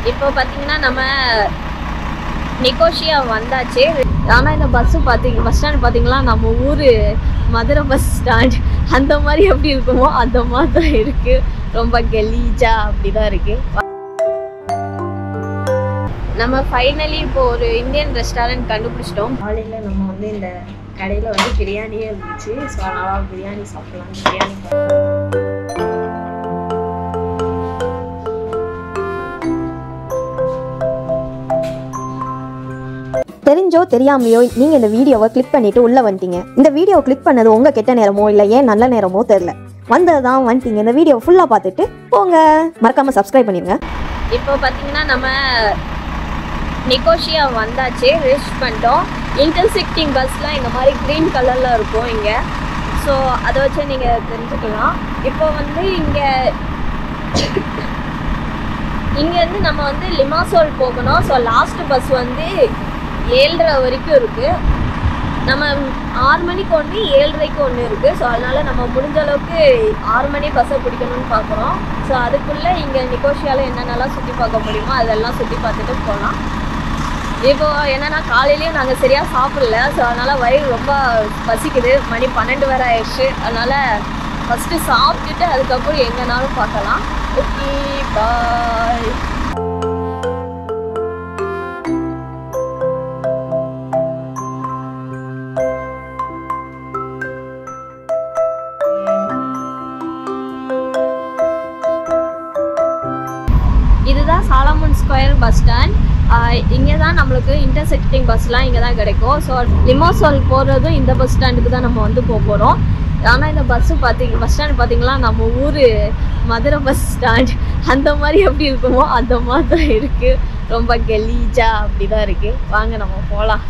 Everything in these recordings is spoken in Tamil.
இப்போ பார்த்தீங்கன்னா நம்ம நிகோஷியா வந்தாச்சு. ஆனால் இந்த பஸ் ஸ்டாண்ட் பார்த்தீங்களா, நம்ம ஊர் மதுரை பஸ் ஸ்டாண்ட் அந்த மாதிரி எப்படி இருக்குமோ அந்த மாதிரி தான் இருக்குது. ரொம்ப கலீஜா அப்படி தான் இருக்குது. நம்ம ஃபைனலி இப்போ ஒரு இந்தியன் ரெஸ்டாரண்ட் கண்டுபிடிச்சிட்டோம். காலையில் நம்ம வந்து இந்த கடையில் வந்து பிரியாணியே இருந்துச்சு. ஸோ அதனால் பிரியாணி சாப்பிட்லாம். பிரியாணி தெரிஞ்சோ தெரியாமையோ நீங்கள் இந்த வீடியோவை கிளிக் பண்ணிட்டு உள்ளே வந்துட்டீங்க. இந்த வீடியோவை கிளிக் பண்ணது உங்கள் கெட்ட நேரமோ இல்லை ஏன் நல்ல நேரமோ தெரில, வந்தது தான் வந்துட்டீங்க. இந்த வீடியோ ஃபுல்லாக பார்த்துட்டு போங்க. மறக்காமல் சப்ஸ்கிரைப் பண்ணிடுங்க. இப்போ பார்த்தீங்கன்னா நம்ம நிகோஷியா வந்தாச்சு, ரீச் பண்ணிட்டோம். இன்டர்செக்டிங் பஸ்லாம் இந்த மாதிரி க்ரீன் கலரில் இருக்கும் இங்கே. ஸோ அதை வச்சு நீங்கள் தெரிஞ்சுக்கலாம். இப்போ வந்து இங்கேருந்து நம்ம வந்து லிமாசோல் போகணும். ஸோ லாஸ்ட் பஸ் வந்து 7:30 வரைக்கும் இருக்குது. நம்ம 6 மணிக்கு ஒன்று 7:30க்கு ஒன்று இருக்குது. ஸோ அதனால் நம்ம முடிஞ்ச அளவுக்கு 6 மணி பஸ்ஸை பிடிக்கணும்னு பார்க்குறோம். ஸோ அதுக்குள்ளே இங்கே நிகோஷியாவில் என்னென்னலாம் சுற்றி பார்க்க முடியுமோ அதெல்லாம் சுற்றி பார்த்துட்டு போகலாம். இப்போது என்னென்னா காலையிலையும் நாங்கள் சரியாக சாப்பிடல. ஸோ அதனால் வயிறு ரொம்ப பசிக்குது. மணி 12 வேறு ஆயிடுச்சு. அதனால் ஃபஸ்ட்டு சாப்பிட்டுட்டு அதுக்கப்புறம் எங்கேனாலும் பார்க்கலாம். ஓகே, பாய். இதுதான் சாலமன் ஸ்கொயர் பஸ் ஸ்டாண்ட். இங்கே தான் நம்மளுக்கு இன்டர்செக்டிங் பஸ்லாம் இங்கே தான் கிடைக்கும். ஸோ லிமாசோல் போகிறதும் இந்த பஸ் ஸ்டாண்டுக்கு தான் நம்ம வந்து போகிறோம். ஆனால் இந்த பஸ் ஸ்டாண்ட் பார்த்தீங்களா, நம்ம ஊர் மதுரை பஸ் ஸ்டாண்ட் அந்த மாதிரி எப்படி இருக்குமோ அந்த மாதிரி தான் இருக்குது. ரொம்ப கலீஜா அப்படி தான் இருக்குது. வாங்க நம்ம போகலாம்.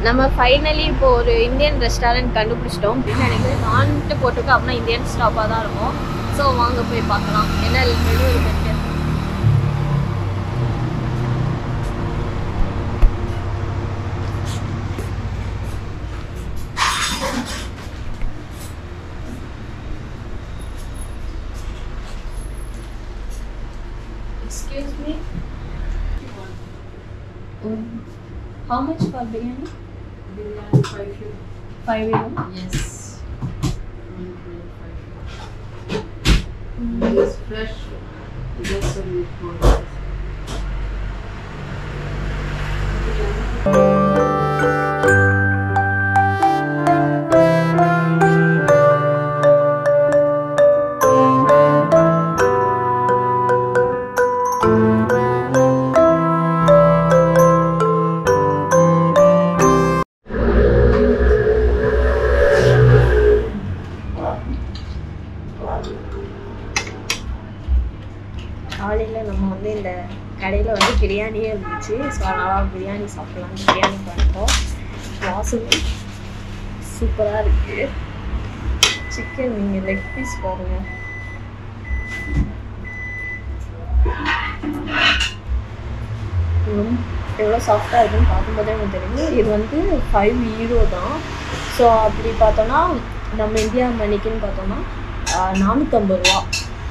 நம்ம ஃபைனலி இப்போ ஒரு இந்தியன் ரெஸ்டாரண்ட் கண்டுபிடிச்சிட்டோம். எனக்கு நான்ட்டு போட்டிருக்கு. அப்படின்னா இந்தியன் ஸ்டாப்பாக தான் இருக்கும். ஸோ வாங்க போய் பார்க்கலாம் என்ன மெனு இருக்கு. Excuse me. How much for biryani? Biryani 5 euro. 5 euro? Yes. 5 euro. It is fresh. It is so good. காலையில் நம்ம வந்து இந்த கடையில் வந்து பிரியாணியே இருந்துச்சு. ஸோ அதனால் பிரியாணி சாப்பிட்லாம். பிரியாணி பண்ணிட்டோம். வாசனை சூப்பராக இருக்குது. சிக்கன் நீங்கள் லெக் பீஸ் பாருங்கள். எவ்வளோ சாஃப்டாக இருக்குன்னு பார்க்கும்போதே எனக்கு தெரியும். இது வந்து 5 euro தான். ஸோ அப்படி பார்த்தோன்னா நம்ம இந்தியா மணிக்குன்னு பார்த்தோன்னா 450 ரூபா.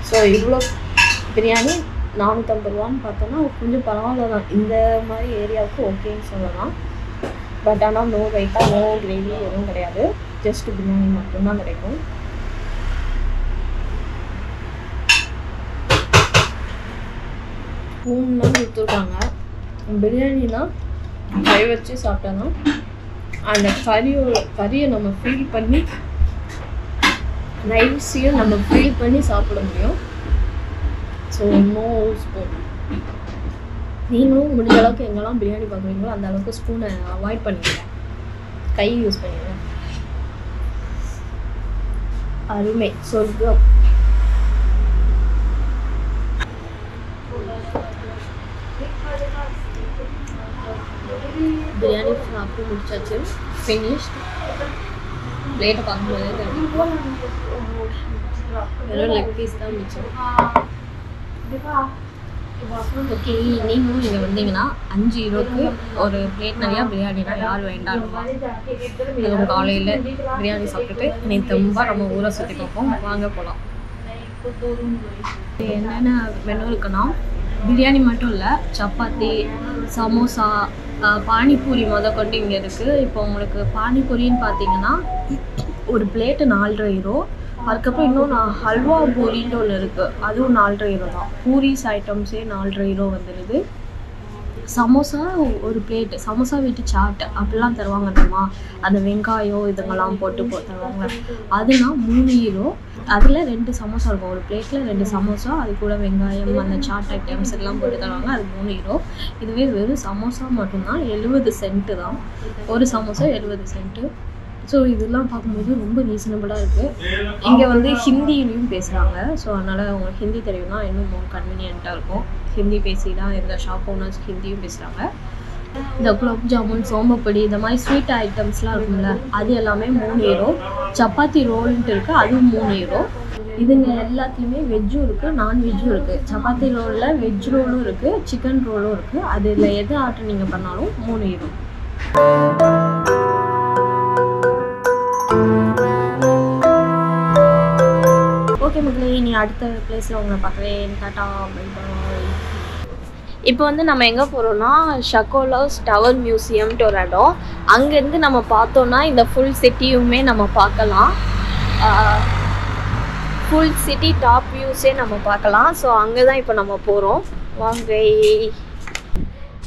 ஸோ இவ்வளோ பிரியாணி 450 ரூபான்னு பார்த்தோன்னா கொஞ்சம் பரவாயில்ல தான். இந்த மாதிரி ஏரியாவுக்கு ஓகேன்னு சொல்லலாம். பட் ஆனால் நோ ரைத்தா நோ கிரேவி எதுவும் கிடையாது. ஜஸ்ட் பிரியாணி மட்டும்தான் கிடைக்கும். ஸ்பூன்லாம் கொடுத்துருக்காங்க. பிரியாணினா கை வச்சு சாப்பிட்டோன்னா அந்த கறியை நம்ம ஃபீல் பண்ணி ரைஸையும் நம்ம ஃபீல் பண்ணி சாப்பிட முடியும். So no spoon. நீங்களும் முடிஞ்ச அளவுக்கு எங்கெல்லாம் பிரியாணி பார்க்குறீங்களோ அந்த அளவுக்கு ஸ்பூனை அவாய்ட் பண்ணிடுங்க, கை யூஸ் பண்ணிடுங்க. அருமை, சொர்க்கம். பிரியாணி சாப்பிட்டு முடிச்சாச்சு, ஃபினிஷ். பிளேட்டை பார்க்கும்போதே தெரியும் வெறும் லெக் பீஸ் தான் மிச்சம். ஓகே, நீங்களும் இங்கே வந்தீங்கன்னா 5 யூரோக்கு ஒரு பிளேட் நிறையா பிரியாணினா யார் வேண்டாம். அதுவும் காலையில் பிரியாணி சாப்பிட்டுட்டு நீ தெம்பா நம்ம ஊரை சுற்றி பார்ப்போம். வாங்க போகலாம். என்னென்ன மெனு இருக்குன்னா பிரியாணி மட்டும் இல்லை, சப்பாத்தி, சமோசா, பானிபூரி கொண்டு இங்கே இருக்குது. இப்போ உங்களுக்கு பானிபூரின்னு பார்த்தீங்கன்னா ஒரு பிளேட்டு 4.5 யூரோ. அதுக்கப்புறம் இன்னொன்று ஹல்வா பூரின்ட்டு ஒன்று இருக்குது, அதுவும் 4.5 யூரோ தான். பூரிஸ் ஐட்டம்ஸே 4.5 யூரோ வந்துடுது. சமோசா ஒரு பிளேட்டு, சமோசா வீட்டு சாட் அப்படிலாம் தருவாங்க தெரியுமா, அந்த வெங்காயம் இதுங்கெல்லாம் போட்டு தருவாங்க, அதுனா 3 யூரோ. அதில் 2 சமோசா இருக்கும், ஒரு பிளேட்டில் 2 சமோசா, அது கூட வெங்காயம் அந்த சாட் ஐட்டம்ஸ் எல்லாம் போட்டு தருவாங்க, அது 3 யூரோ. இதுவே வெறும் சமோசா மட்டும்தான் 70 சென்ட்டு தான், ஒரு சமோசா 70 சென்ட்டு. ஸோ இதெல்லாம் பார்க்கும்போது ரொம்ப ரீசனபிளாக இருக்குது. இங்கே வந்து ஹிந்திலையும் பேசுகிறாங்க, ஸோ அதனால் அவங்களுக்கு ஹிந்தி தெரியும்னா இன்னும் மோர் கன்வீனியண்ட்டாக இருக்கும். ஹிந்தி பேசி தான் இந்த ஷாப் ஓனர்ஸ் ஹிந்தியும் பேசுகிறாங்க. இந்த குலோப் ஜாமுன், சோம்பப்பொடி, இந்த மாதிரி ஸ்வீட் ஐட்டம்ஸ்லாம் இருக்கும்ல, அது எல்லாமே 3 யூரோ. சப்பாத்தி ரோல்ன்ட்டு இருக்குது, அதுவும் 3 யூரோ. இதுங்க எல்லாத்துலேயுமே வெஜ்ஜும் இருக்குது, நான்வெஜ்ஜும் இருக்குது. சப்பாத்தி ரோலில் வெஜ் ரோலும் இருக்குது, சிக்கன் ரோலும் இருக்குது. அதில் எது ஆர்டர் நீங்கள் பண்ணாலும் 3 யூரோ. ஓகே மக்களே, இனி அடுத்த பிளேஸில் உங்களை பார்க்குறேன். Tata, bye bye. இப்போ வந்து நம்ம எங்கே போகிறோம்னா ஷக்கோலோஸ் டவர் மியூசியம்ட்டு ஒரு இடம். அங்கேருந்து நம்ம பார்த்தோன்னா இந்த ஃபுல் சிட்டியுமே நம்ம பார்க்கலாம். ஃபுல் சிட்டி டாப் வியூஸே நம்ம பார்க்கலாம். ஸோ அங்கே தான் இப்போ நம்ம போகிறோம். வாங்க.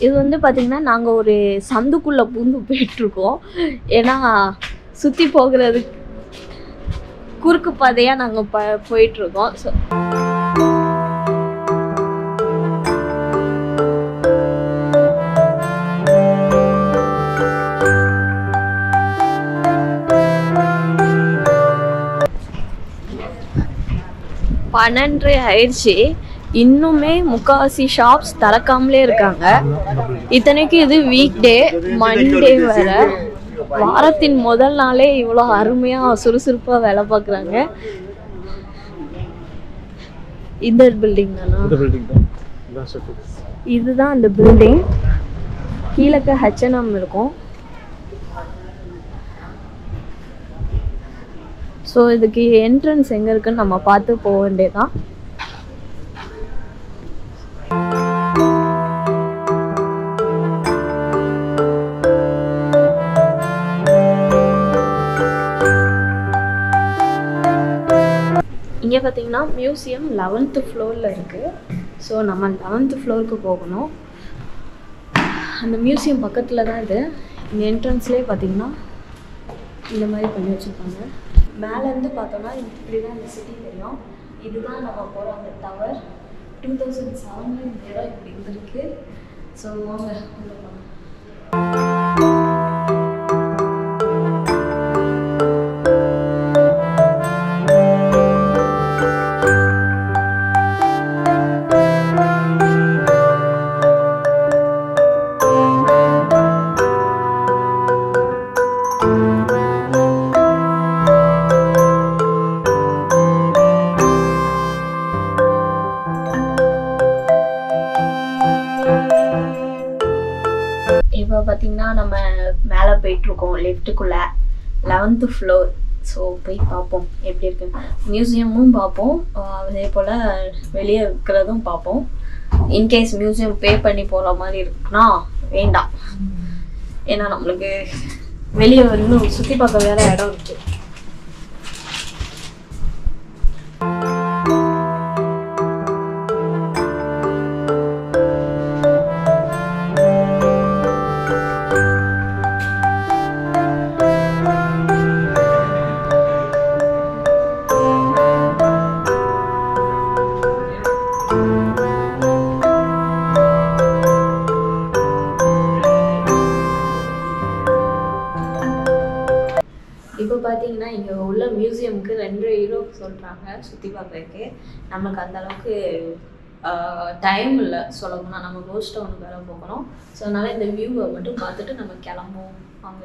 இது வந்து பார்த்திங்கன்னா நாங்கள் ஒரு சந்துக்குள்ளே பூந்து போயிட்டுருக்கோம். ஏன்னா சுற்றி போகிறதுக்கு குறுக்கு பாதையாக நாங்கள் போயிட்டுருக்கோம். ஸோ பன்னெண்டு ஆயிடுச்சு, இன்னுமே முக்காவாசி ஷாப்ஸ் திறக்காமலே இருக்காங்க. இத்தனைக்கு இது வீக் டே, மண்டே வேற. வாரத்தின் முதல் நாளே இவ்வளோ அருமையாக சுறுசுறுப்பாக வேலை பார்க்குறாங்க. இந்த பில்டிங் தானா? இதுதான் அந்த பில்டிங். கீழே H&M இருக்கும். ஸோ இதுக்கு என்ட்ரன்ஸ் எங்கே இருக்குன்னு நம்ம பார்த்து போக வேண்டியதான். இங்கே பார்த்தீங்கன்னா மியூசியம் 11th ஃப்ளோரில் இருக்குது. ஸோ நம்ம 11th ஃப்ளோருக்கு போகணும். அந்த மியூசியம் பக்கத்தில் தான் இது. இந்த என்ட்ரன்ஸ்லேயே பார்த்தீங்கன்னா இந்த மாதிரி பண்ணி வச்சுருப்பாங்க. மேலேருந்து பார்த்தோன்னா இப்படி தான் இந்த சிட்டி தெரியும். இதுதான் நம்ம போகிற அந்த டவர். 2007 இந்த இடம் இப்படி இருந்திருக்கு. ஸோ வாங்க உள்ள போகலாம். இப்போ பார்த்தீங்கன்னா நம்ம மேலே போயிட்டுருக்கோம் லிஃப்ட்டுக்குள்ளே, 11th ஃப்ளோர். ஸோ போய் பார்ப்போம் எப்படி இருக்குன்னு. மியூசியமும் பார்ப்போம், அதே போல் வெளியே இருக்கிறதும் பார்ப்போம். இன்கேஸ் மியூசியம் பே பண்ணி போகிற மாதிரி இருக்குன்னா வேண்டாம், ஏன்னா நம்மளுக்கு வெளியே இன்னும் சுற்றி பார்க்க வேற இடம் இருக்குது. பார்த்தீங்கன்னா இங்கே உள்ள மியூசியமுக்கு 2 யூரோ சொல்கிறாங்க சுற்றி பார்க்குறதுக்கு. நமக்கு அந்த அளவுக்கு டைம் இல்லை சொல்லப்போனால். நம்ம கோஸ்ட் டவுனுக்கு வேலை போகணும். ஸோ அதனால் இந்த வியூவை மட்டும் பார்த்துட்டு நம்ம கிளம்புவோம் வாங்க.